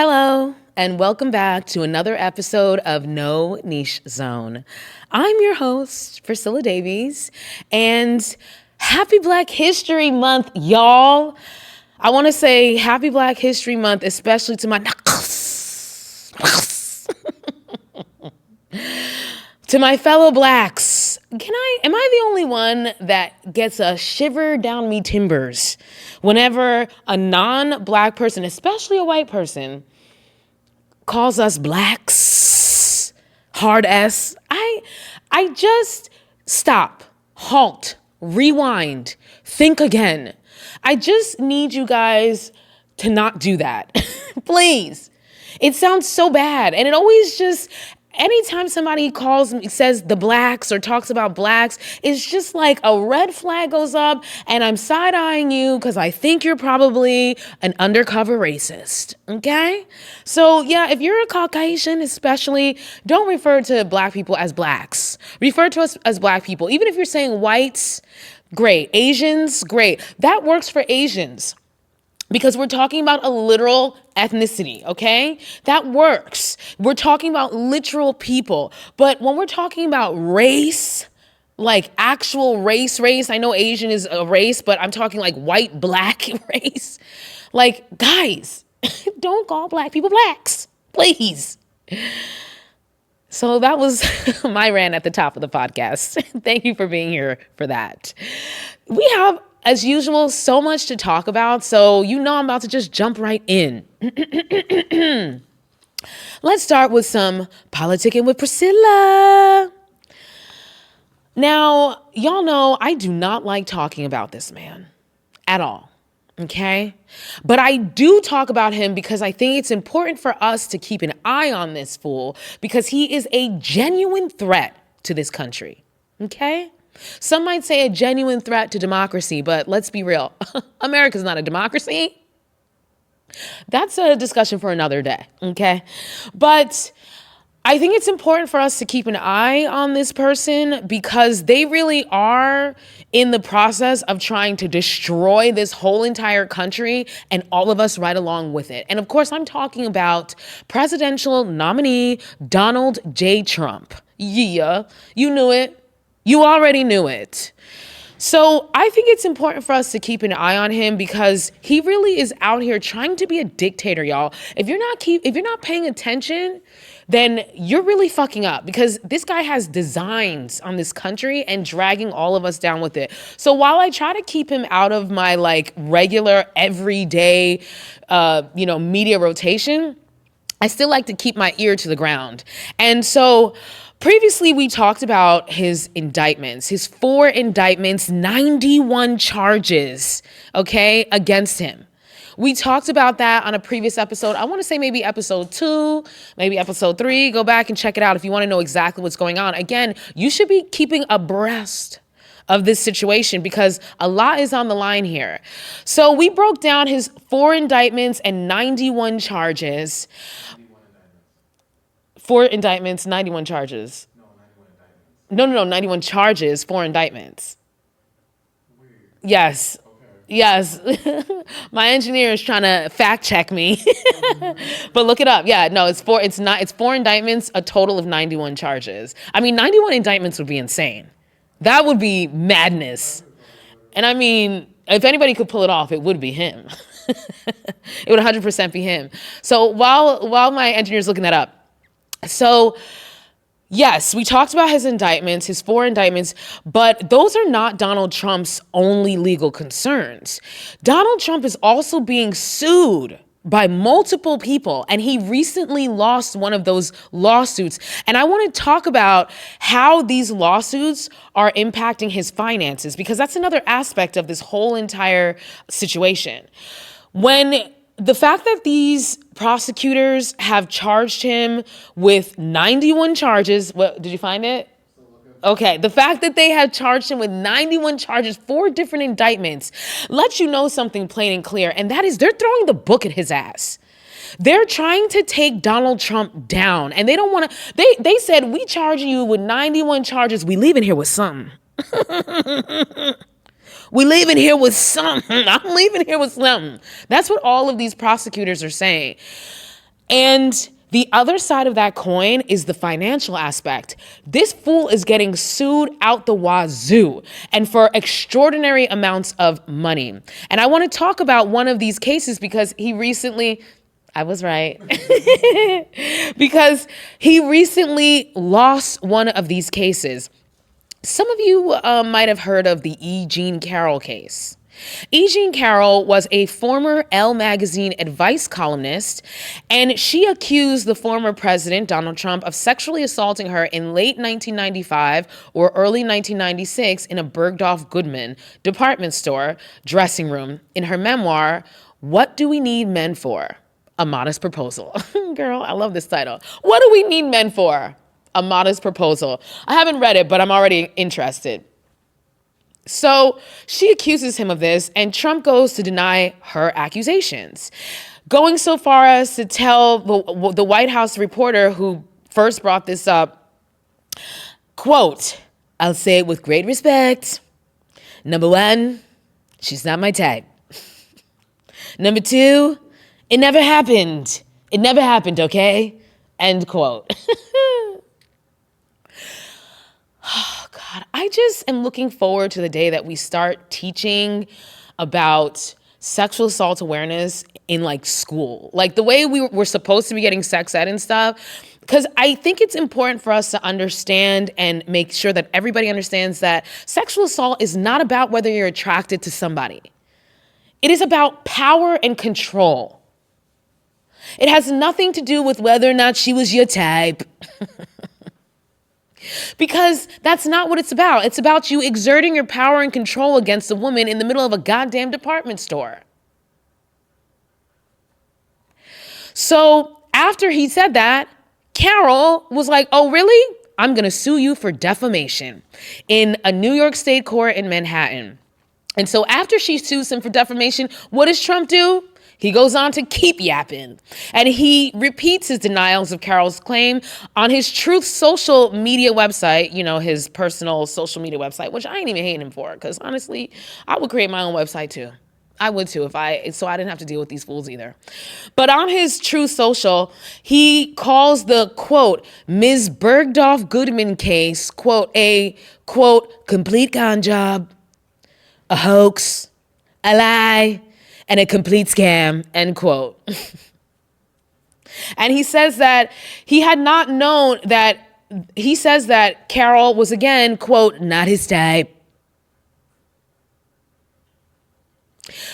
Hello, and welcome back to another episode of No Niche Zone. I'm your host, Priscilla Davies, and happy Black History Month, y'all. I want to say happy Black History Month, especially to my to my fellow Blacks. Am I the only one that gets a shiver down me timbers whenever a non-Black person, especially a white person, calls us Blacks, hard S? I just stop, halt, rewind, think again. I just need you guys to not do that. Please. It sounds so bad. And it always just, anytime somebody calls me, says the Blacks or talks about Blacks, it's just like a red flag goes up and I'm side-eyeing you because I think you're probably an undercover racist, okay? So yeah, if you're a Caucasian especially, don't refer to Black people as Blacks. Refer to us as Black people. Even if you're saying whites, great. Asians, great. That works for Asians, because we're talking about a literal ethnicity, okay? That works. We're talking about literal people. But when we're talking about race, like actual race, I know Asian is a race, but I'm talking like white, Black race. Like, guys, don't call Black people Blacks, please. So that was my rant at the top of the podcast. Thank you for being here for that. We have, as usual, so much to talk about, so you know I'm about to just jump right in. Let's start with some politicking with Priscilla. Now, y'all know I do not like talking about this man at all, okay? But I do talk about him because I think it's important for us to keep an eye on this fool because he is a genuine threat to this country, okay? Some might say a genuine threat to democracy, but let's be real. America's not a democracy. That's a discussion for another day, okay? But I think it's important for us to keep an eye on this person because they really are in the process of trying to destroy this whole entire country and all of us right along with it. And of course, I'm talking about presidential nominee Donald J. Trump. Yeah, you knew it. You already knew it. So I think it's important for us to keep an eye on him because he really is out here trying to be a dictator, y'all. If you're not paying attention, then you're really fucking up because this guy has designs on this country and dragging all of us down with it. So while I try to keep him out of my like regular everyday, media rotation, I still like to keep my ear to the ground. And so previously, we talked about his indictments, his 4 indictments, 91 charges, okay, against him. We talked about that on a previous episode. I want to say maybe episode 2, maybe episode 3. Go back and check it out if you want to know exactly what's going on. Again, you should be keeping abreast of this situation because a lot is on the line here. So we broke down his 4 indictments and 91 charges. 4 indictments, 91 charges. No, 91 indictments. No, 91 charges, 4 indictments. Weird. Yes. Okay. Yes. My engineer is trying to fact check me. But look it up. Yeah, no, it's 4 indictments, a total of 91 charges. I mean, 91 indictments would be insane. That would be madness. And I mean, if anybody could pull it off, it would be him. It would 100% be him. So while my engineer is looking that up, so yes, we talked about his indictments, his 4 indictments, but those are not Donald Trump's only legal concerns. Donald Trump is also being sued by multiple people, and he recently lost one of those lawsuits. And I want to talk about how these lawsuits are impacting his finances, because that's another aspect of this whole entire situation. When the fact that these prosecutors have charged him with 91 charges, what, did you find it? Okay, the fact that they have charged him with 91 charges, 4 different indictments, lets you know something plain and clear, and that is they're throwing the book at his ass. They're trying to take Donald Trump down, and they don't want to, they said, we charge you with 91 charges, we leaving here with something. We leaving here with something. I'm leaving here with something. That's what all of these prosecutors are saying. And the other side of that coin is the financial aspect. This fool is getting sued out the wazoo and for extraordinary amounts of money. And I want to talk about one of these cases because I was right, because he recently lost one of these cases. Some of you might have heard of the E. Jean Carroll case. E. Jean Carroll was a former Elle magazine advice columnist, and she accused the former president, Donald Trump, of sexually assaulting her in late 1995 or early 1996 in a Bergdorf Goodman department store dressing room in her memoir, What Do We Need Men For? A Modest Proposal. Girl, I love this title. What do we need men for? A Modest Proposal. I haven't read it, but I'm already interested. So she accuses him of this, and Trump goes to deny her accusations, going so far as to tell the White House reporter who first brought this up, quote, I'll say it with great respect. Number one, she's not my type. Number two, it never happened. It never happened, okay? End quote. Oh, God, I just am looking forward to the day that we start teaching about sexual assault awareness in like school, like the way we're supposed to be getting sex ed and stuff. Because I think it's important for us to understand and make sure that everybody understands that sexual assault is not about whether you're attracted to somebody. It is about power and control. It has nothing to do with whether or not she was your type. Because that's not what it's about. It's about you exerting your power and control against a woman in the middle of a goddamn department store. So after he said that, Carroll was like, oh, really? I'm going to sue you for defamation in a New York State court in Manhattan. And so after she sues him for defamation, what does Trump do? He goes on to keep yapping, and he repeats his denials of Carroll's claim on his Truth social media website, you know, his personal social media website, which I ain't even hating him for, because honestly, I would create my own website too. I would too so I didn't have to deal with these fools either. But on his Truth Social, he calls the, quote, Ms. Bergdorf Goodman case, quote, a, quote, complete con job, a hoax, a lie, and a complete scam, end quote. And he says that he had not known that, he says that Carroll was again, quote, not his type.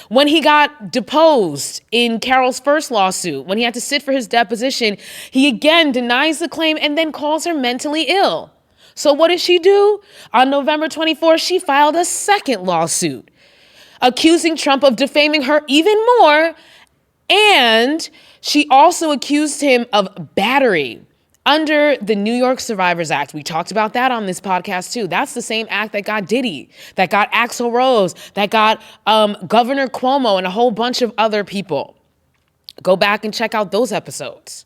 When he got deposed in Carroll's first lawsuit, when he had to sit for his deposition, he again denies the claim and then calls her mentally ill. So what did she do? On November 24th, she filed a second lawsuit, accusing Trump of defaming her even more. And she also accused him of battery under the New York Survivors Act. We talked about that on this podcast too. That's the same act that got Diddy, that got Axl Rose, that got Governor Cuomo and a whole bunch of other people. Go back and check out those episodes.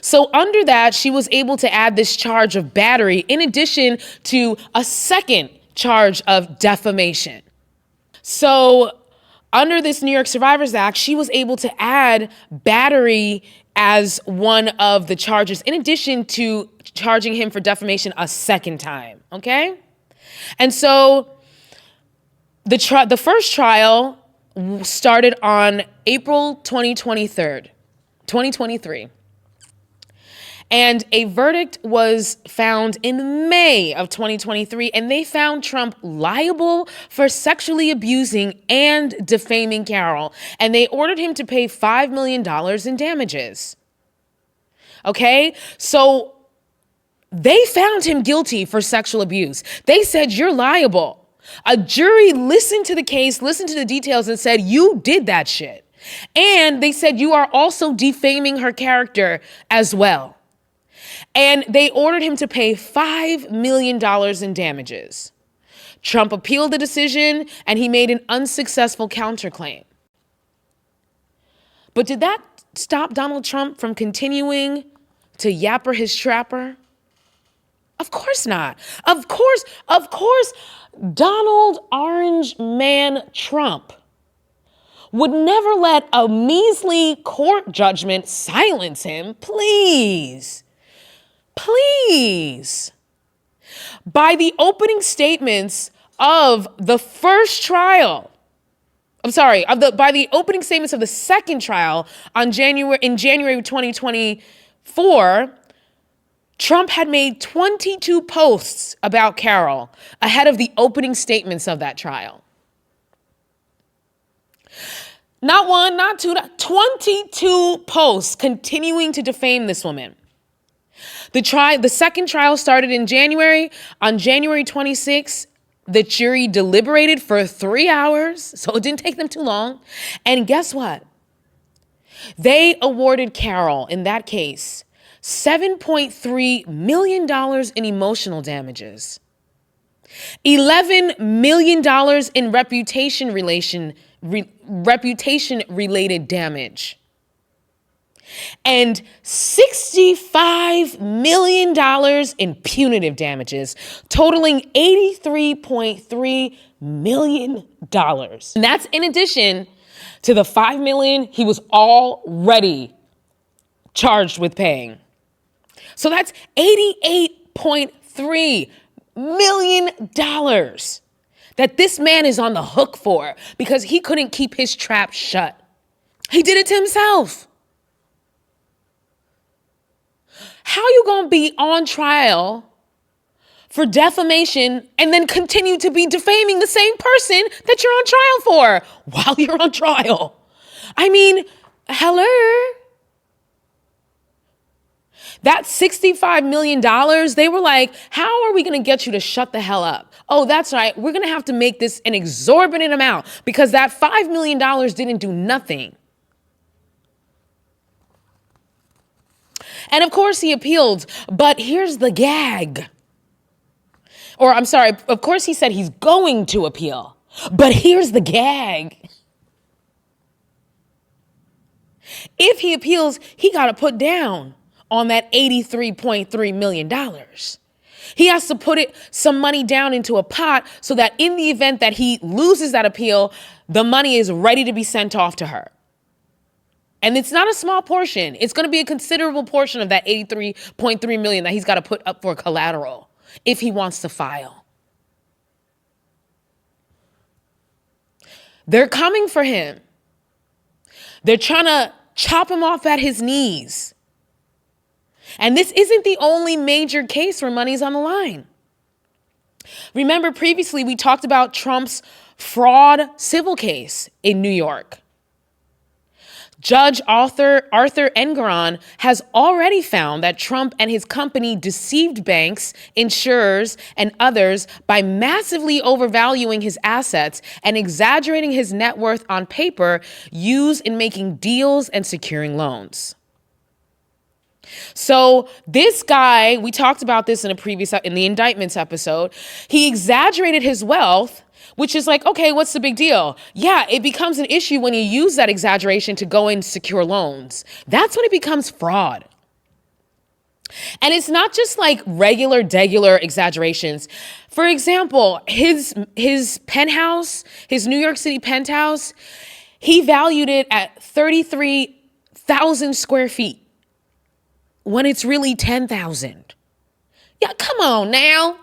So under that, she was able to add this charge of battery in addition to a second charge of defamation. So under this New York Survivors Act, she was able to add battery as one of the charges, in addition to charging him for defamation a second time, okay? And so the first trial started on April 2023. And a verdict was found in May of 2023, and they found Trump liable for sexually abusing and defaming Carroll, and they ordered him to pay $5 million in damages. Okay? So they found him guilty for sexual abuse. They said, you're liable. A jury listened to the case, listened to the details, and said, you did that shit. And they said, you are also defaming her character as well. And they ordered him to pay $5 million in damages. Trump appealed the decision, and he made an unsuccessful counterclaim. But did that stop Donald Trump from continuing to yapper his trapper? Of course not. Of course, Donald Orange Man Trump would never let a measly court judgment silence him. Please. Please. By the opening statements of the first trial, by the opening statements of the second trial in January of 2024, Trump had made 22 posts about Carroll ahead of the opening statements of that trial. Not one, not two, 22 posts continuing to defame this woman. The second trial started in January. On January 26th, the jury deliberated for 3 hours, so it didn't take them too long. And guess what? They awarded Carroll, in that case, $7.3 million in emotional damages, $11 million in reputation-related damage, and $65 million in punitive damages, totaling $83.3 million. And that's in addition to the $5 million he was already charged with paying. So that's $88.3 million that this man is on the hook for because he couldn't keep his trap shut. He did it to himself. How you gonna be on trial for defamation and then continue to be defaming the same person that you're on trial for while you're on trial? I mean, hello? That $65 million, they were like, how are we gonna get you to shut the hell up? Oh, that's right, we're gonna have to make this an exorbitant amount because that $5 million didn't do nothing. And of course he appealed, but here's the gag. Of course he said he's going to appeal, but here's the gag. If he appeals, he got to put down on that $83.3 million. He has to put some money down into a pot so that in the event that he loses that appeal, the money is ready to be sent off to her. And it's not a small portion. It's going to be a considerable portion of that $83.3 million that he's got to put up for collateral if he wants to file. They're coming for him. They're trying to chop him off at his knees. And this isn't the only major case where money's on the line. Remember, previously we talked about Trump's fraud civil case in New York. Judge Arthur Engoron has already found that Trump and his company deceived banks, insurers, and others by massively overvaluing his assets and exaggerating his net worth on paper used in making deals and securing loans. So this guy, we talked about this in the indictments episode, he exaggerated his wealth, which is like, okay, what's the big deal? Yeah, it becomes an issue when you use that exaggeration to go and secure loans. That's when it becomes fraud. And it's not just like degular exaggerations. For example, his penthouse, his New York City penthouse, he valued it at 33,000 square feet when it's really 10,000. Yeah, come on now.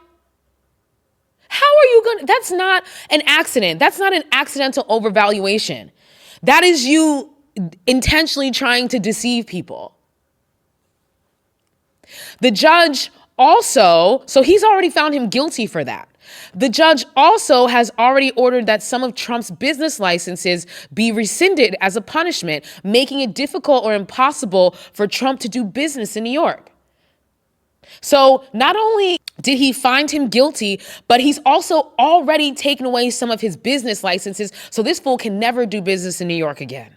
How are you going to, that's not an accident. That's not an accidental overvaluation. That is you intentionally trying to deceive people. The judge also, so he's already found him guilty for that. The judge also has already ordered that some of Trump's business licenses be rescinded as a punishment, making it difficult or impossible for Trump to do business in New York. So not only did he find him guilty, but he's also already taken away some of his business licenses, so this fool can never do business in New York again.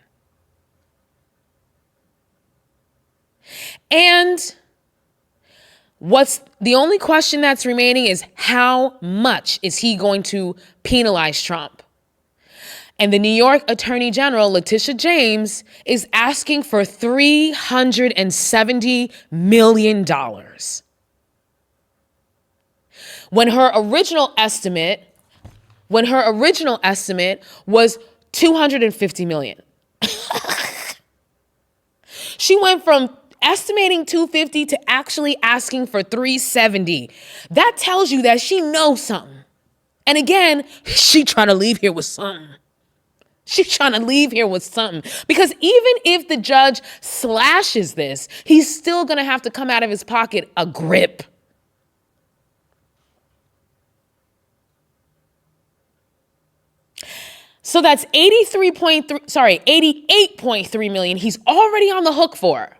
And what's the only question that's remaining is how much is he going to penalize Trump? And the New York Attorney General, Letitia James, is asking for $370 million. When her original estimate was $250 million. She went from estimating 250 to actually asking for 370. That tells you that she knows something. And again, she trying to leave here with something. She's trying to leave here with something. Because even if the judge slashes this, he's still going to have to come out of his pocket a grip. So that's 88.3 million he's already on the hook for.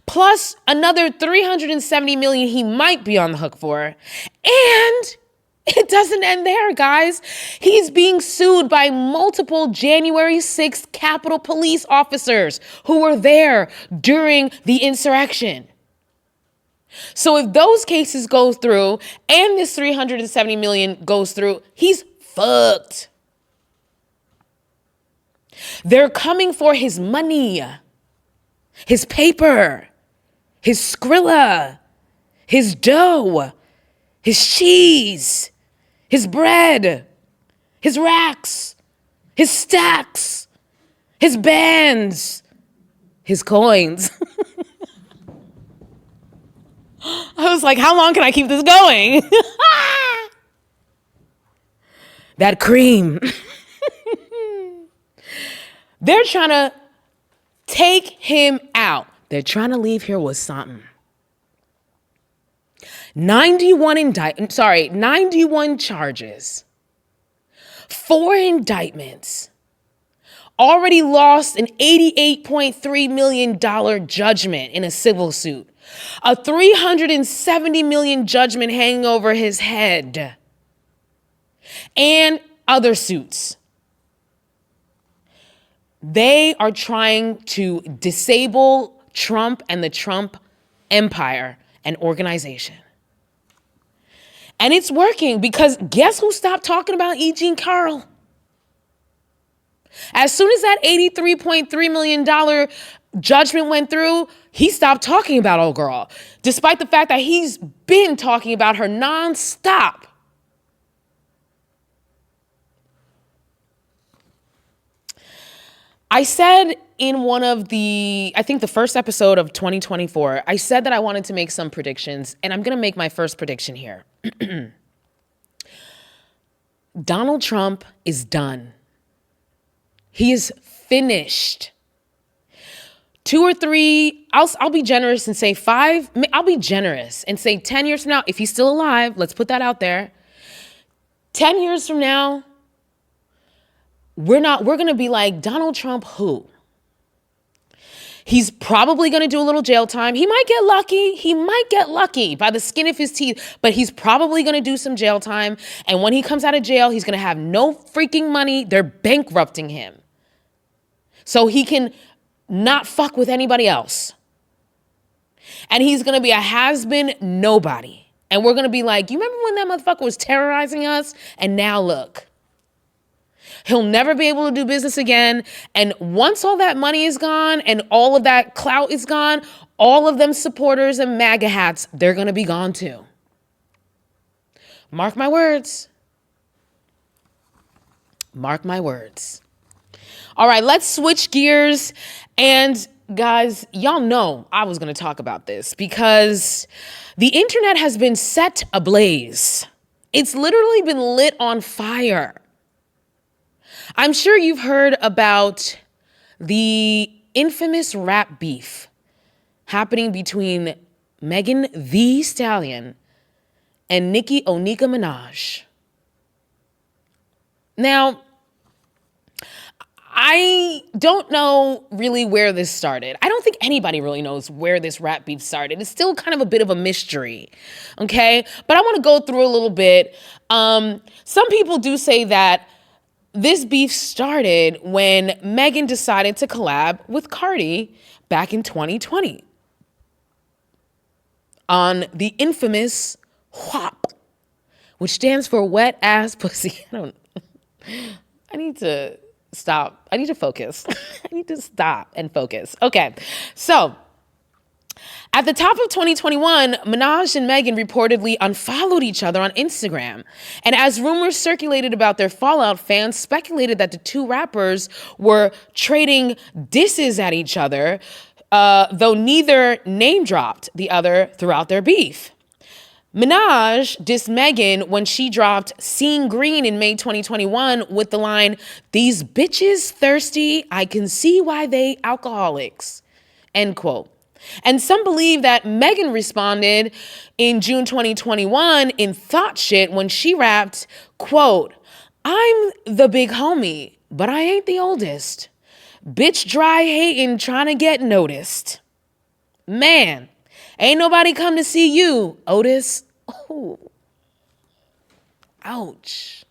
Plus another 370 million he might be on the hook for. And it doesn't end there, guys. He's being sued by multiple January 6th Capitol Police officers who were there during the insurrection. So if those cases go through and this 370 million goes through, he's fucked. They're coming for his money, his paper, his Skrilla, his dough, his cheese, his bread, his racks, his stacks, his bands, his coins. I was like, how long can I keep this going? That cream. They're trying to take him out. They're trying to leave here with something. 91 charges. 4 indictments. Already lost an $88.3 million judgment in a civil suit. A $370 million judgment hanging over his head. And other suits. They are trying to disable Trump and the Trump empire and organization. And it's working because guess who stopped talking about E. Jean Carroll? As soon as that $83.3 million judgment went through, he stopped talking about old girl, despite the fact that he's been talking about her nonstop. I said in one of the first episode of 2024, I said that I wanted to make some predictions, and I'm going to make my first prediction here. Donald Trump is done. He is finished. 2 or 3, I'll be generous and say 5. I'll be generous and say 10 years from now, if he's still alive, let's put that out there. 10 years from now, we're going to be like, Donald Trump who? He's probably going to do a little jail time. He might get lucky. He might get lucky by the skin of his teeth, but he's probably going to do some jail time. And when he comes out of jail, he's going to have no freaking money. They're bankrupting him. So he can not fuck with anybody else. And he's going to be a has-been nobody. And we're going to be like, you remember when that motherfucker was terrorizing us? And now look. He'll never be able to do business again. And once all that money is gone and all of that clout is gone, all of them supporters and MAGA hats, they're going to be gone too. Mark my words. Mark my words. All right, let's switch gears. And guys, y'all know I was going to talk about this because the internet has been set ablaze. It's literally been lit on fire. I'm sure you've heard about the infamous rap beef happening between Megan Thee Stallion and Nicki Minaj. Now, I don't know really where this started. I don't think anybody really knows where this rap beef started. It's still kind of a bit of a mystery, okay? But I want to go through a little bit. Some people do say that this beef started when Megan decided to collab with Cardi back in 2020 on the infamous WAP, which stands for wet ass pussy. I need to stop. I need to focus. I need to stop and focus. Okay. So At the top of 2021, Minaj and Megan reportedly unfollowed each other on Instagram. And as rumors circulated about their fallout, fans speculated that the two rappers were trading disses at each other, though neither name-dropped the other throughout their beef. Minaj dissed Megan when she dropped Seeing Green in May 2021 with the line, "These bitches thirsty, I can see why they alcoholics," end quote. And some believe that Megan responded in June 2021 in Thought Shit when she rapped, quote, "I'm the big homie, but I ain't the oldest. Bitch dry hating trying to get noticed. Man, ain't nobody come to see you, Otis." Oh, ouch.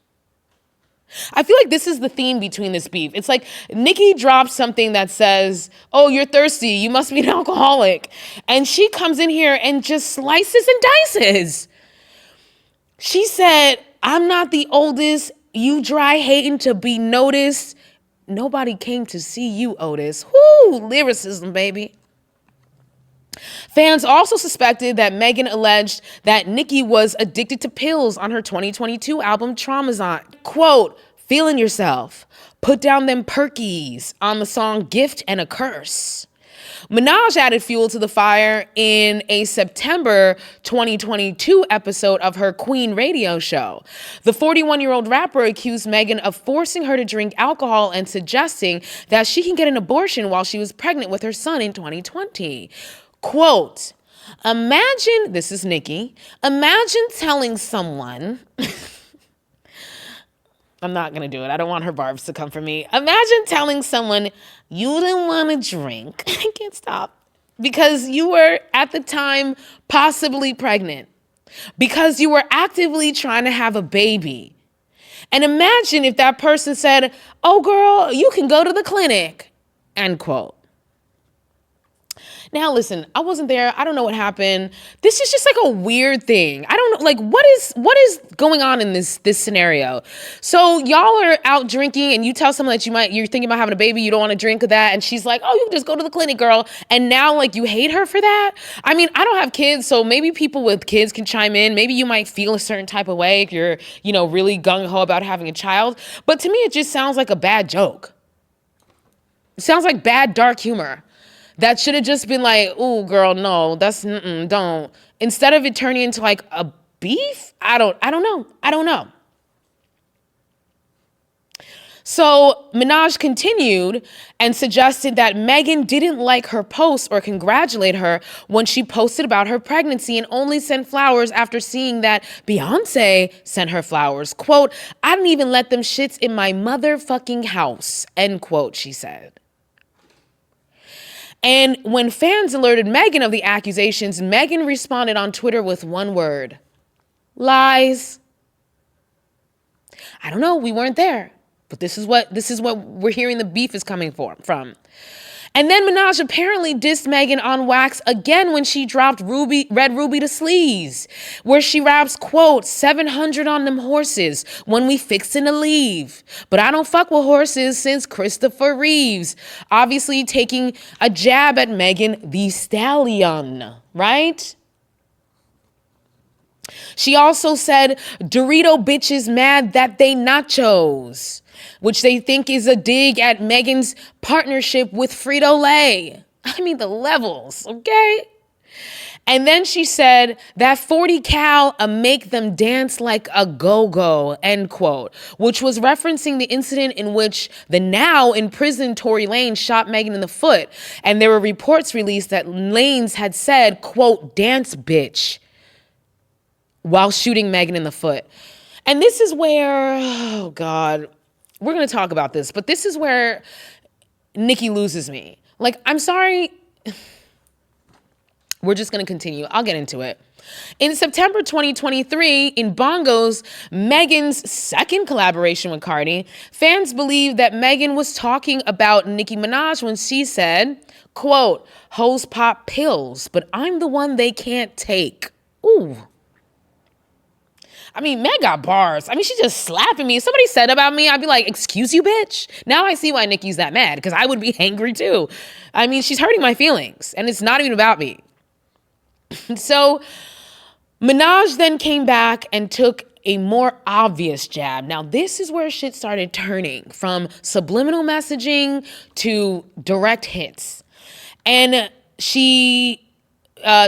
I feel like this is the theme between this beef. It's like Nicki drops something that says, "Oh, you're thirsty. You must be an alcoholic." And she comes in here and just slices and dices. She said, "I'm not the oldest. You dry hating to be noticed. Nobody came to see you, Otis." Whoo, lyricism, baby. Fans also suspected that Megan alleged that Nicki was addicted to pills on her 2022 album Traumazon. Quote, "Feeling yourself, put down them perkies" on the song Gift and a Curse. Minaj added fuel to the fire in a September 2022 episode of her Queen radio show. The 41-year-old rapper accused Megan of forcing her to drink alcohol and suggesting that she can get an abortion while she was pregnant with her son in 2020. Quote, "Imagine," this is Nicki, "imagine telling someone," I'm not going to do it. I don't want her barbs to come for me. "Imagine telling someone you didn't want to drink," I can't stop, "because you were at the time possibly pregnant, because you were actively trying to have a baby. And imagine if that person said, 'Oh girl, you can go to the clinic,'" end quote. Now, listen, I wasn't there. I don't know what happened. This is just like a weird thing. I don't know, like, what is going on in this scenario? So y'all are out drinking and you tell someone that you're thinking about having a baby, you don't want to drink that, and she's like, "Oh, you can just go to the clinic, girl." And now, like, you hate her for that? I mean, I don't have kids, so maybe people with kids can chime in. Maybe you might feel a certain type of way if you're, really gung-ho about having a child. But to me, it just sounds like a bad joke. It sounds like bad dark humor. That should have just been like, "Ooh, girl, no, that's, don't." Instead of it turning into like a beef? I don't know. So Minaj continued and suggested that Megan didn't like her post or congratulate her when she posted about her pregnancy and only sent flowers after seeing that Beyonce sent her flowers. Quote, "I didn't even let them shits in my motherfucking house," end quote, she said. And when fans alerted Megan of the accusations, Megan responded on Twitter with one word: lies. I don't know, we weren't there, but this is what we're hearing the beef is coming from. And then Minaj apparently dissed Megan on wax again when she dropped Red Ruby to Sleaze, where she raps, quote, "700 on them horses when we fixin' to leave. But I don't fuck with horses since Christopher Reeves." Obviously taking a jab at Megan the Stallion, right? She also said, "Dorito bitches mad that they nachos," which they think is a dig at Megan's partnership with Frito-Lay. I mean, the levels, okay? And then she said that 40 cal make them dance like a go-go, end quote, which was referencing the incident in which the now in prison Tory Lanez shot Megan in the foot. And there were reports released that Lanez had said, quote, "dance bitch," while shooting Megan in the foot. And this is where, oh God, we're going to talk about this, but this is where Nicki loses me. Like, I'm sorry. We're just going to continue. I'll get into it. In September 2023, in Bongos, Megan's second collaboration with Cardi, fans believe that Megan was talking about Nicki Minaj when she said, quote, "Hoes pop pills, but I'm the one they can't take." Ooh. I mean, Meg got bars. I mean, she's just slapping me. If somebody said about me, I'd be like, "Excuse you, bitch?" Now I see why Nicki's that mad, because I would be angry too. I mean, she's hurting my feelings, and it's not even about me. So Minaj then came back and took a more obvious jab. Now, this is where shit started turning from subliminal messaging to direct hits. And she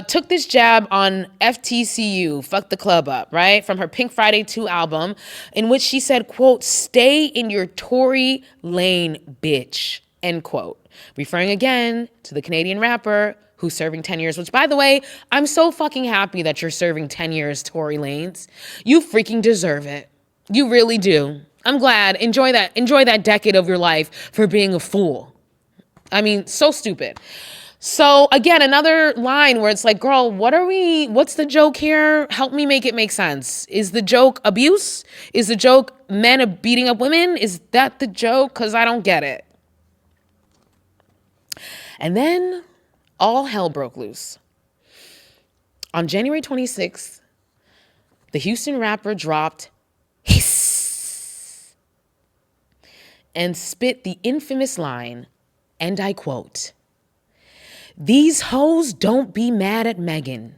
took this jab on FTCU, Fuck the Club Up, right? From her Pink Friday 2 album, in which she said, quote, "Stay in your Tory lane, bitch," end quote. Referring again to the Canadian rapper who's serving 10 years, which, by the way, I'm so fucking happy that you're serving 10 years, Tory Lanez. You freaking deserve it. You really do. I'm glad. Enjoy that decade of your life for being a fool. I mean, so stupid. So again, another line where it's like, girl, what's the joke here? Help me make it make sense. Is the joke abuse? Is the joke men beating up women? Is that the joke? Because I don't get it. And then all hell broke loose. On January 26th, the Houston rapper dropped hiss and spit the infamous line, and I quote, "These hoes don't be mad at Megan.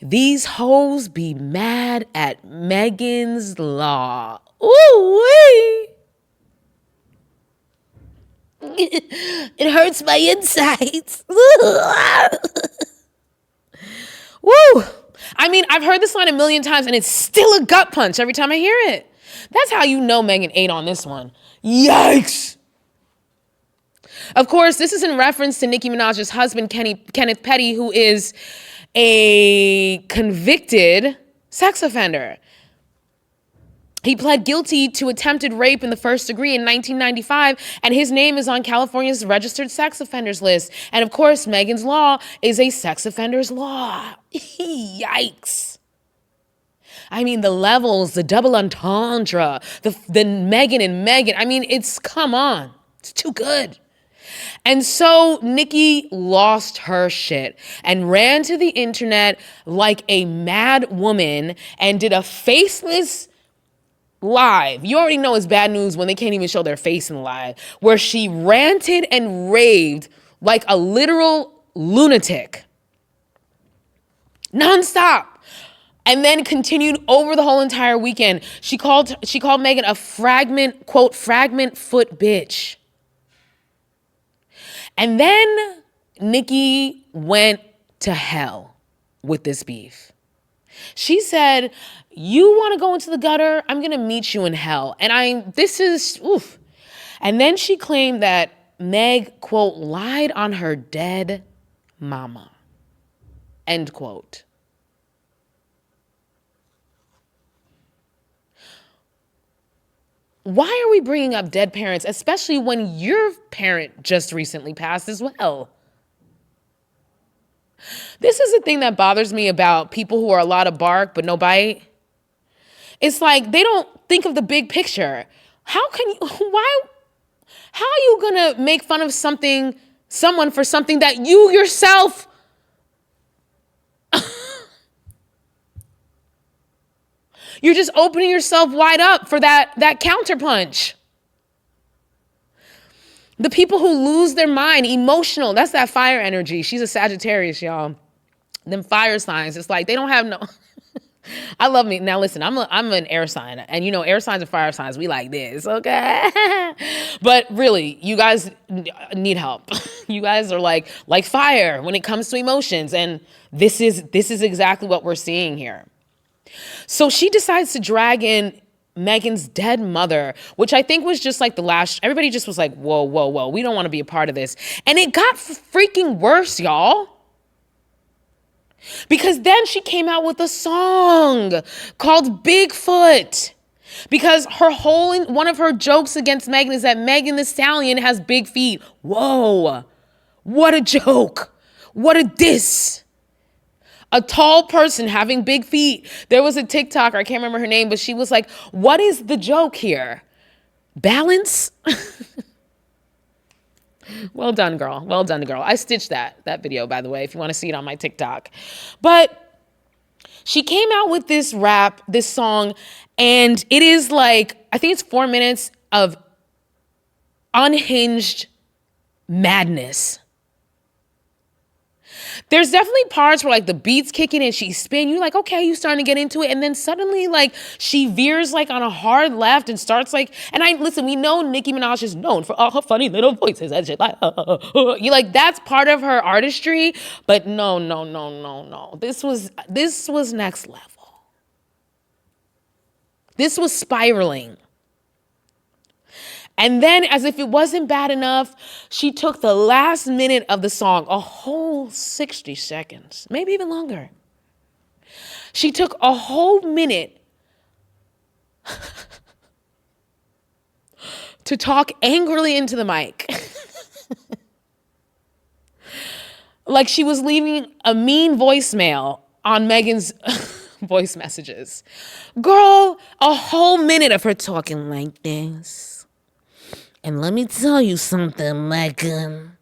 These hoes be mad at Megan's Law." Ooh-wee. It hurts my insides. Woo! I mean, I've heard this line a million times and it's still a gut punch every time I hear it. That's how you know Megan ate on this one. Yikes! Of course, this is in reference to Nicki Minaj's husband, Kenneth Petty, who is a convicted sex offender. He pled guilty to attempted rape in the first degree in 1995, and his name is on California's registered sex offenders list. And of course, Megan's Law is a sex offender's law. Yikes. I mean, the levels, the double entendre, the Megan and Megan. I mean, come on. It's too good. And so Nicki lost her shit and ran to the internet like a mad woman and did a faceless live. You already know it's bad news when they can't even show their face in the live, where she ranted and raved like a literal lunatic. Nonstop. And then continued over the whole entire weekend. She called Megan a fragment, quote, fragment foot bitch. And then Nicki went to hell with this beef. She said, "You want to go into the gutter? I'm going to meet you in hell." And oof. And then she claimed that Meg, quote, lied on her dead mama, end quote. Why are we bringing up dead parents, especially when your parent just recently passed as well? This is the thing that bothers me about people who are a lot of bark but no bite. It's like they don't think of the big picture. How are you gonna make fun of someone for something that you yourself you're just opening yourself wide up for that counterpunch. The people who lose their mind, emotional, that's that fire energy. She's a Sagittarius, y'all. Them fire signs, it's like they don't have no... I love me. Now listen, I'm an air sign, and you know, air signs and fire signs, we like this, okay? But really, you guys need help. You guys are like fire when it comes to emotions, and this is exactly what we're seeing here. So she decides to drag in Megan's dead mother, which I think was just like everybody just was like, whoa, we don't want to be a part of this. And it got freaking worse, y'all. Because then she came out with a song called Bigfoot. Because one of her jokes against Megan is that Megan the Stallion has big feet. Whoa, what a joke. What a diss. A tall person having big feet. There was a TikToker, I can't remember her name, but she was like, what is the joke here? Balance? Well done, girl. Well done, girl. I stitched that video, by the way, if you want to see it on my TikTok. But she came out with this song, and it is like, I think it's 4 minutes of unhinged madness. There's definitely parts where like the beat's kicking and she's spinning. You're like, okay, you starting to get into it. And then suddenly like she veers like on a hard left and starts like, and listen, we know Nicki Minaj is known for all her funny little voices and shit. Like, you like, that's part of her artistry. But no. This was next level. This was spiraling. And then, as if it wasn't bad enough, she took the last minute of the song, a whole 60 seconds, maybe even longer. She took a whole minute to talk angrily into the mic. Like she was leaving a mean voicemail on Megan's voice messages. Girl, a whole minute of her talking like this. And let me tell you something, Megan.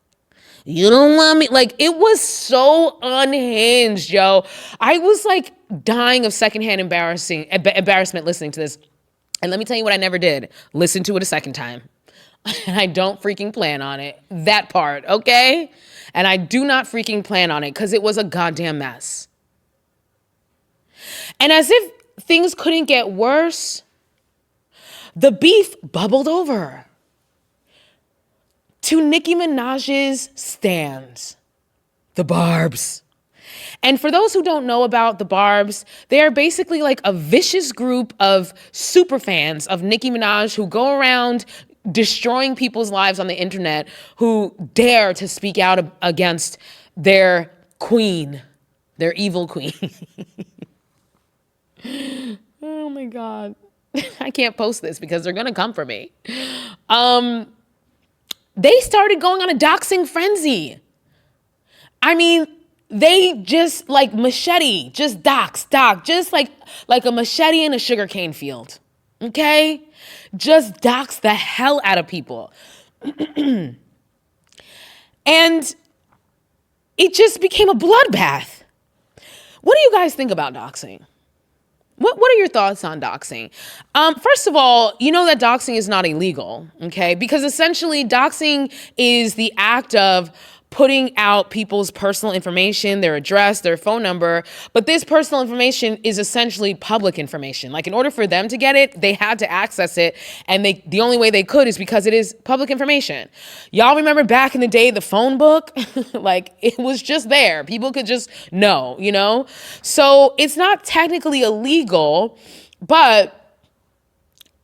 You don't want me. Like, it was so unhinged, yo. I was like dying of secondhand embarrassment listening to this. And let me tell you what I never did. Listen to it a second time. And I don't freaking plan on it. That part, okay? And I do not freaking plan on it because it was a goddamn mess. And as if things couldn't get worse, the beef bubbled over to Nicki Minaj's stans, the Barbs. And for those who don't know about the Barbs, they are basically like a vicious group of super fans of Nicki Minaj who go around destroying people's lives on the internet, who dare to speak out against their queen, their evil queen. Oh my God. I can't post this because they're gonna come for me. They started going on a doxing frenzy. I mean, they just like machete, just dox, just like a machete in a sugarcane field. Okay? Just dox the hell out of people. And it just became a bloodbath. What do you guys think about doxing? What are your thoughts on doxing? First of all, you know that doxing is not illegal, okay? Because essentially doxing is the act of putting out people's personal information, their address, their phone number, but this personal information is essentially public information. Like in order for them to get it, they had to access it, and the only way they could is because it is public information. Y'all remember back in the day, the phone book? Like it was just there. People could just know, you know? So it's not technically illegal, but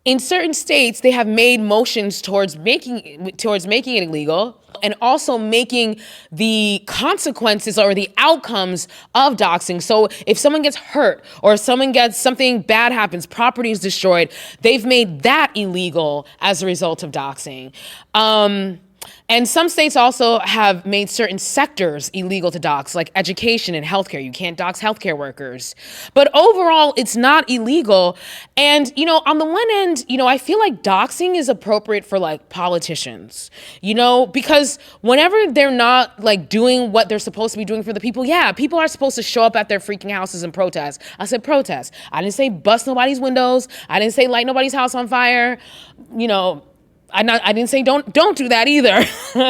in certain states, they have made motions towards making it illegal, and also making the consequences or the outcomes of doxing. So if someone gets hurt or something bad happens, property is destroyed, they've made that illegal as a result of doxing. And some states also have made certain sectors illegal to dox, like education and healthcare. You can't dox healthcare workers. But overall, it's not illegal. And, you know, on the one end, you know, I feel like doxing is appropriate for like politicians, you know, because whenever they're not like doing what they're supposed to be doing for the people, yeah, people are supposed to show up at their freaking houses and protest. I said protest. I didn't say bust nobody's windows. I didn't say light nobody's house on fire. You know, I didn't say don't do that either.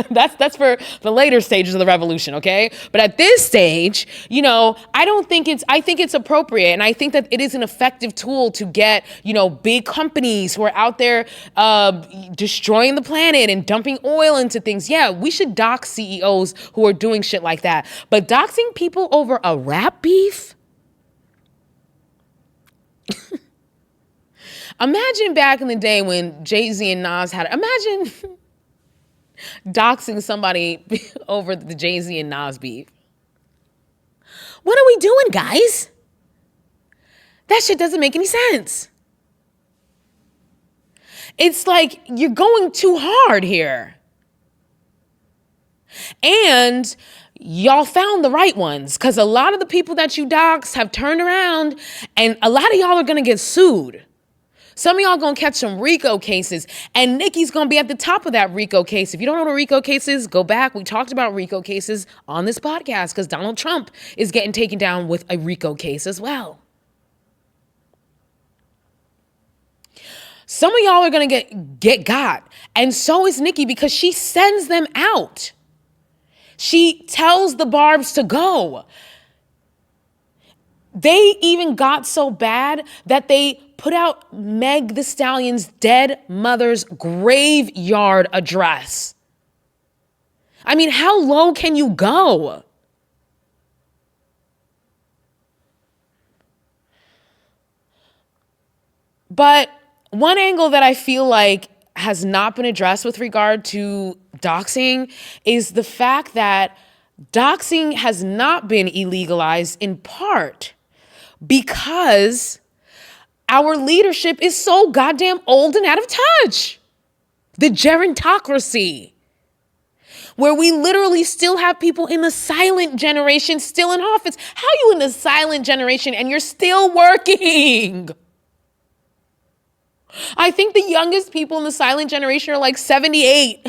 That's for the later stages of the revolution, okay? But at this stage, you know, I think it's appropriate, and I think that it is an effective tool to get, you know, big companies who are out there destroying the planet and dumping oil into things. Yeah, we should dox CEOs who are doing shit like that. But doxing people over a rap beef? Imagine back in the day when Jay-Z and Nas imagine doxing somebody over the Jay-Z and Nas beef. What are we doing, guys? That shit doesn't make any sense. It's like you're going too hard here. And y'all found the right ones, because a lot of the people that you dox have turned around, and a lot of y'all are going to get sued. Some of y'all gonna catch some RICO cases, and Nicki's gonna be at the top of that RICO case. If you don't know what a RICO case is, go back. We talked about RICO cases on this podcast because Donald Trump is getting taken down with a RICO case as well. Some of y'all are gonna get got, and so is Nicki, because she sends them out. She tells the Barbs to go. They even got so bad that they put out Meg the Stallion's dead mother's graveyard address. I mean, how low can you go? But one angle that I feel like has not been addressed with regard to doxing is the fact that doxing has not been illegalized in part because our leadership is so goddamn old and out of touch. The gerontocracy, where we literally still have people in the silent generation still in office. How are you in the silent generation and you're still working? I think the youngest people in the silent generation are like 78.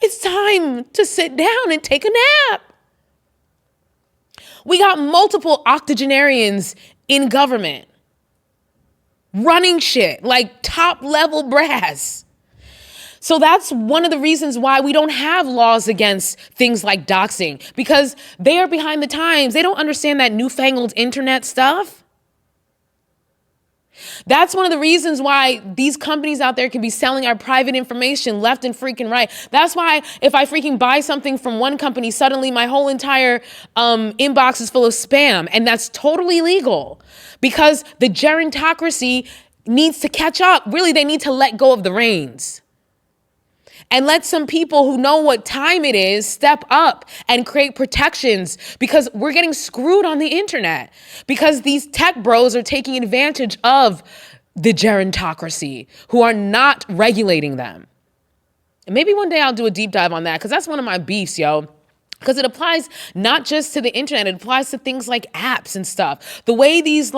It's time to sit down and take a nap. We got multiple octogenarians in government running shit, like top level brass. So that's one of the reasons why we don't have laws against things like doxing, because they are behind the times. They don't understand that newfangled internet stuff. That's one of the reasons why these companies out there can be selling our private information left and freaking right. That's why if I freaking buy something from one company, suddenly my whole entire inbox is full of spam. And that's totally legal because the gerontocracy needs to catch up. Really, they need to let go of the reins and let some people who know what time it is step up and create protections, because we're getting screwed on the internet because these tech bros are taking advantage of the gerontocracy who are not regulating them. And maybe one day I'll do a deep dive on that because that's one of my beefs, yo. Because it applies not just to the internet, it applies to things like apps and stuff. The way these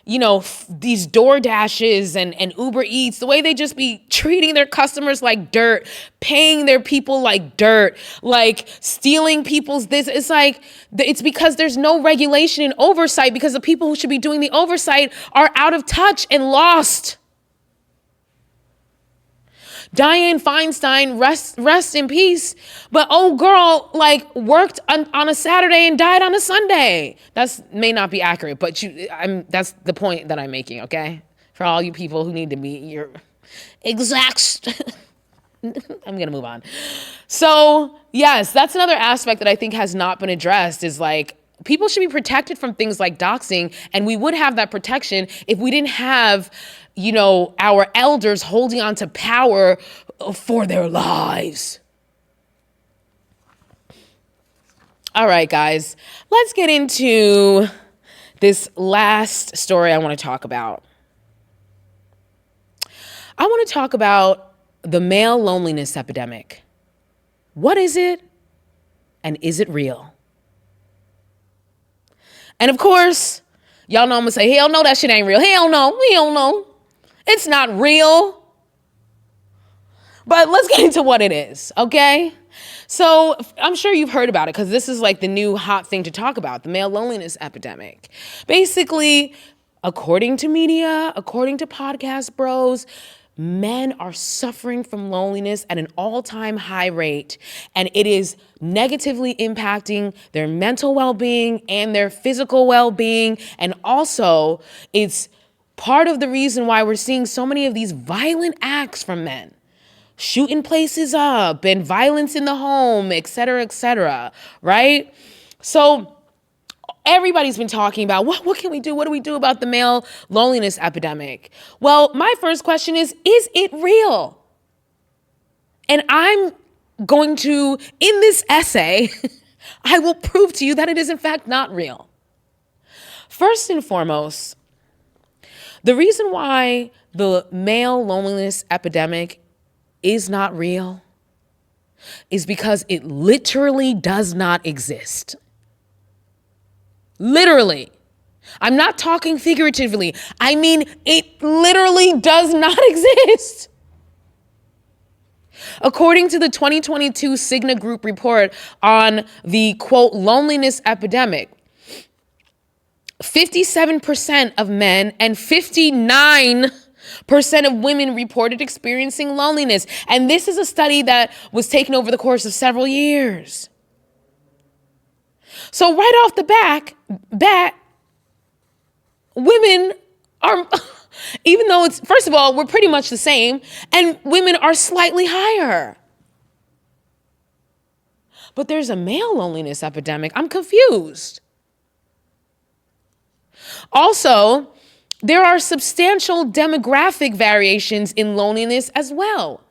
these DoorDashes and Uber Eats, the way they just be treating their customers like dirt, paying their people like dirt, like stealing people's this. It's like, it's because there's no regulation and oversight because the people who should be doing the oversight are out of touch and lost. Dianne Feinstein, rest in peace. But old girl, worked on a Saturday and died on a Sunday. May not be accurate, but that's the point that I'm making, okay? For all you people who need to be your exact. I'm gonna move on. So yes, that's another aspect that I think has not been addressed is people should be protected from things like doxing, and we would have that protection if we didn't have our elders holding on to power for their lives. All right, guys, let's get into this last story I want to talk about. I want to talk about the male loneliness epidemic. What is it? And is it real? And of course, y'all know I'm gonna say, hell no, that shit ain't real. Hell no. It's not real. But let's get into what it is, okay? So I'm sure you've heard about it because this is the new hot thing to talk about, the male loneliness epidemic. Basically, according to media, according to podcast bros, men are suffering from loneliness at an all-time high rate, and it is negatively impacting their mental well-being and their physical well-being. And also, it's part of the reason why we're seeing so many of these violent acts from men. Shooting places up and violence in the home, et cetera, right? So everybody's been talking about what can we do? What do we do about the male loneliness epidemic? Well, my first question is it real? And I'm going to, in this essay, I will prove to you that it is in fact not real. First and foremost, the reason why the male loneliness epidemic is not real is because it literally does not exist. Literally. I'm not talking figuratively. I mean, it literally does not exist. According to the 2022 Cigna Group report on the, quote, loneliness epidemic, 57% of men and 59% percent of women reported experiencing loneliness. And this is a study that was taken over the course of several years. So right off the bat, women are, even though it's, first of all, we're pretty much the same, and women are slightly higher. But there's a male loneliness epidemic. I'm confused. Also, there are substantial demographic variations in loneliness as well,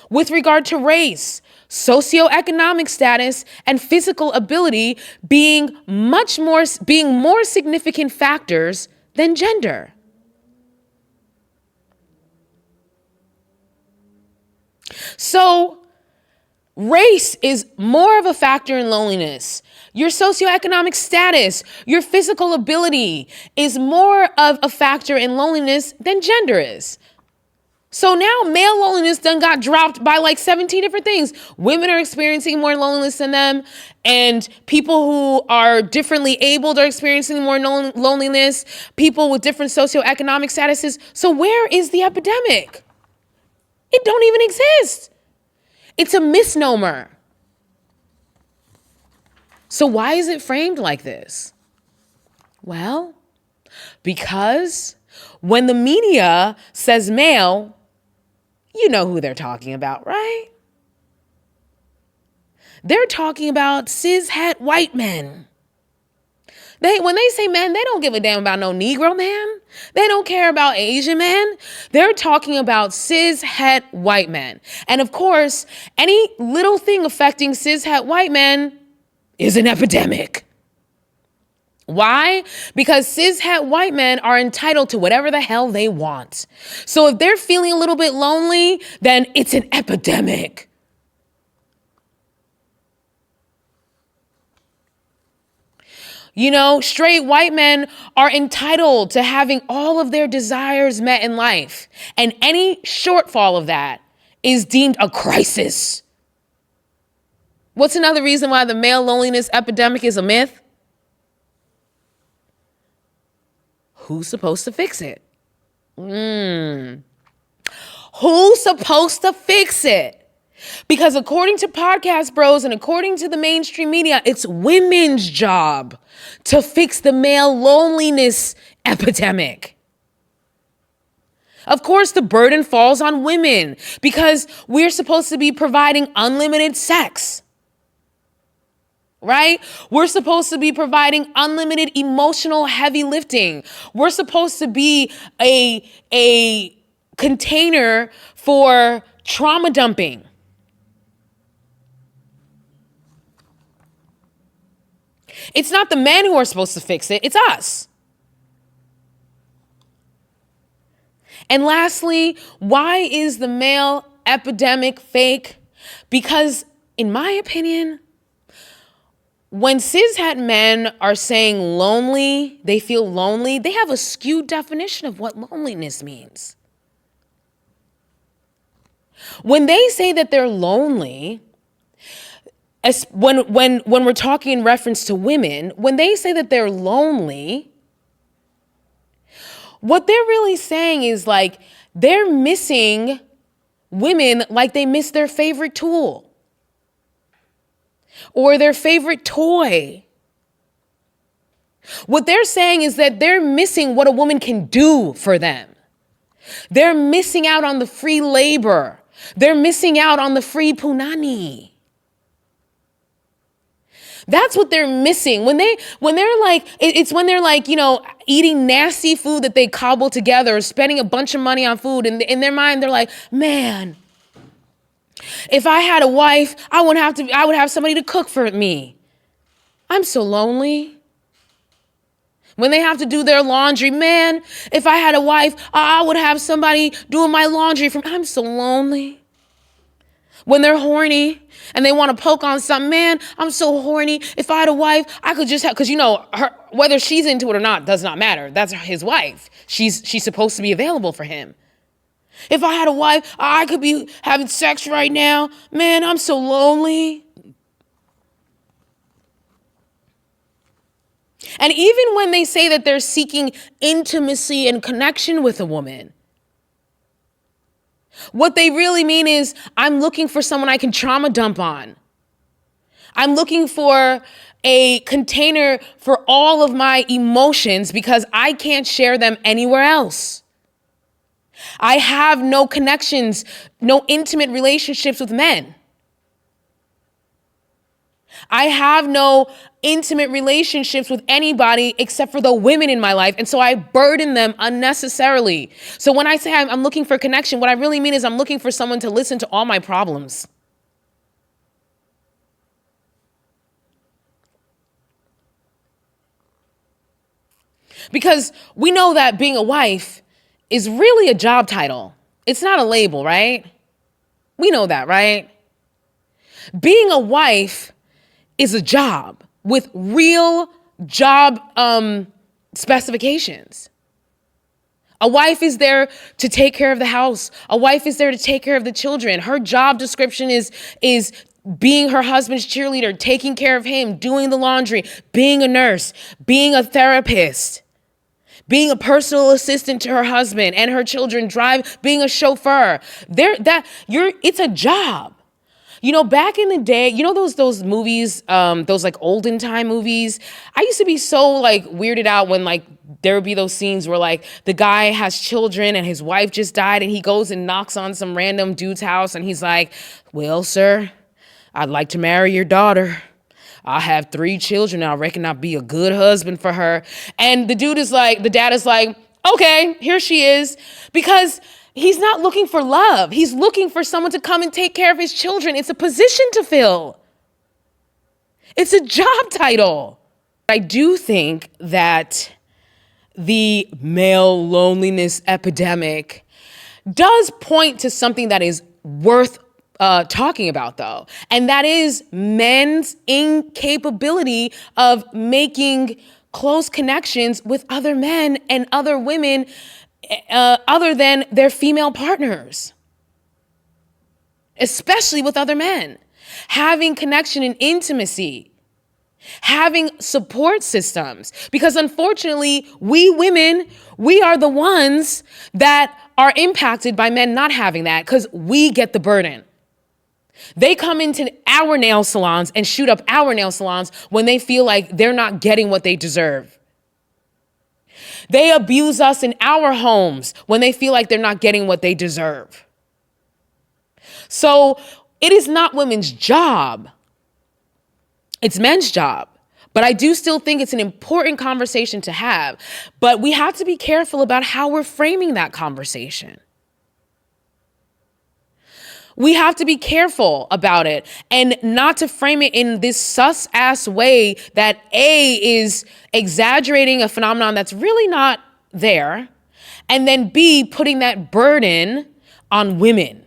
with regard to race, socioeconomic status, and physical ability being more significant factors than gender. So, race is more of a factor in loneliness. Your socioeconomic status, your physical ability is more of a factor in loneliness than gender is. So now male loneliness done got dropped by like 17 different things. Women are experiencing more loneliness than them, and people who are differently abled are experiencing more loneliness, people with different socioeconomic statuses. So where is the epidemic? It don't even exist. It's a misnomer. So why is it framed like this? Well, because when the media says male, you know who they're talking about, right? They're talking about cishet white men. When they say men, they don't give a damn about no Negro man. They don't care about Asian men. They're talking about cishet white men. And of course, any little thing affecting cishet white men is an epidemic. Why? Because cishet white men are entitled to whatever the hell they want. So if they're feeling a little bit lonely, then it's an epidemic. You know, straight white men are entitled to having all of their desires met in life. And any shortfall of that is deemed a crisis. What's another reason why the male loneliness epidemic is a myth? Who's supposed to fix it? Who's supposed to fix it? Because according to Podcast Bros and according to the mainstream media, it's women's job to fix the male loneliness epidemic. Of course, the burden falls on women because we're supposed to be providing unlimited sex. Right? We're supposed to be providing unlimited emotional heavy lifting. We're supposed to be a container for trauma dumping. It's not the men who are supposed to fix it, it's us. And lastly, why is the male epidemic fake? Because, in my opinion, when cishet men are saying lonely, they feel lonely, they have a skewed definition of what loneliness means. When they say that they're lonely, when we're talking in reference to women, when they say that they're lonely, what they're really saying is like they're missing women like they miss their favorite tool or their favorite toy. What they're saying is that they're missing what a woman can do for them. They're missing out on the free labor. They're missing out on the free punani. That's what they're missing. When they're like, it's when they're like, you know, eating nasty food that they cobble together or spending a bunch of money on food. And in their mind, they're like, man, if I had a wife, I would have somebody to cook for me. I'm so lonely. When they have to do their laundry, man, if I had a wife, I would have somebody doing my laundry for me. I'm so lonely. When they're horny and they want to poke on something, man, I'm so horny. If I had a wife, I could just have, because you know, whether she's into it or not does not matter. That's his wife. She's supposed to be available for him. If I had a wife, I could be having sex right now. Man, I'm so lonely. And even when they say that they're seeking intimacy and connection with a woman, What they really mean is, I'm looking for someone I can trauma dump on. I'm looking for a container for all of my emotions because I can't share them anywhere else. I have no connections, no intimate relationships with men. I have no intimate relationships with anybody except for the women in my life. And so I burden them unnecessarily. So when I say I'm looking for connection, what I really mean is I'm looking for someone to listen to all my problems. Because we know that being a wife is really a job title. It's not a label, right? We know that, right? Being a wife is a job with real job specifications. A wife is there to take care of the house. A wife is there to take care of the children. Her job description is being her husband's cheerleader, taking care of him, doing the laundry, being a nurse, being a therapist, being a personal assistant to her husband and her children, being a chauffeur. It's a job. You know, back in the day, you know those movies, those like olden time movies? I used to be so like weirded out when like there would be those scenes where like the guy has children and his wife just died and he goes and knocks on some random dude's house and he's like, "Well, sir, I'd like to marry your daughter. I have 3 children. I reckon I'd be a good husband for her." And the dad is like, "Okay, here she is." Because he's not looking for love. He's looking for someone to come and take care of his children. It's a position to fill. It's a job title. I do think that the male loneliness epidemic does point to something that is worth talking about, though. And that is men's incapability of making close connections with other men and other women other than their female partners, especially with other men. Having connection and intimacy, having support systems, because unfortunately, we women, we are the ones that are impacted by men not having that because we get the burden. They come into our nail salons and shoot up our nail salons when they feel like they're not getting what they deserve. They abuse us in our homes when they feel like they're not getting what they deserve. So it is not women's job. It's men's job. But I do still think it's an important conversation to have. But we have to be careful about how we're framing that conversation. We have to be careful about it and not to frame it in this sus-ass way that A, is exaggerating a phenomenon that's really not there, and then B, putting that burden on women.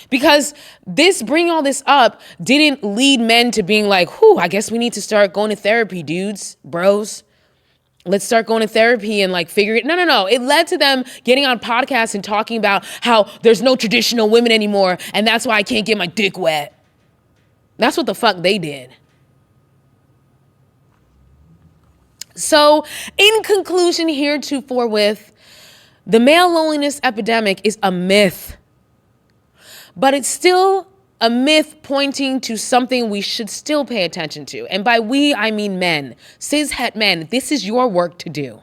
Because bringing all this up didn't lead men to being like, I guess we need to start going to therapy, dudes, bros. Let's start going to therapy and like figure it. No. It led to them getting on podcasts and talking about how there's no traditional women anymore. And that's why I can't get my dick wet. That's what the fuck they did. So in conclusion, heretofore with, the male loneliness epidemic is a myth, but it's still a myth pointing to something we should still pay attention to. And by we, I mean men, cis-het men. This is your work to do.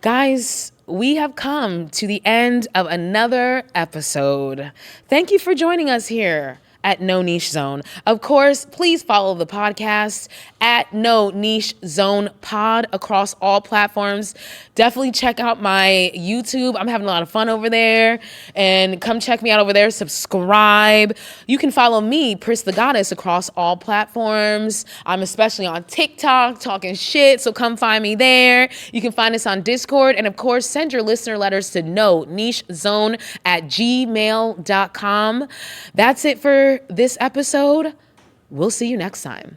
Guys, we have come to the end of another episode. Thank you for joining us here at No Niche Zone. Of course, please follow the podcast at No Niche Zone Pod across all platforms. Definitely check out my YouTube. I'm having a lot of fun over there. And come check me out over there. Subscribe. You can follow me, Pris the Goddess, across all platforms. I'm especially on TikTok talking shit, so come find me there. You can find us on Discord. And of course, send your listener letters to nonichezone@gmail.com. That's it for this episode. We'll see you next time.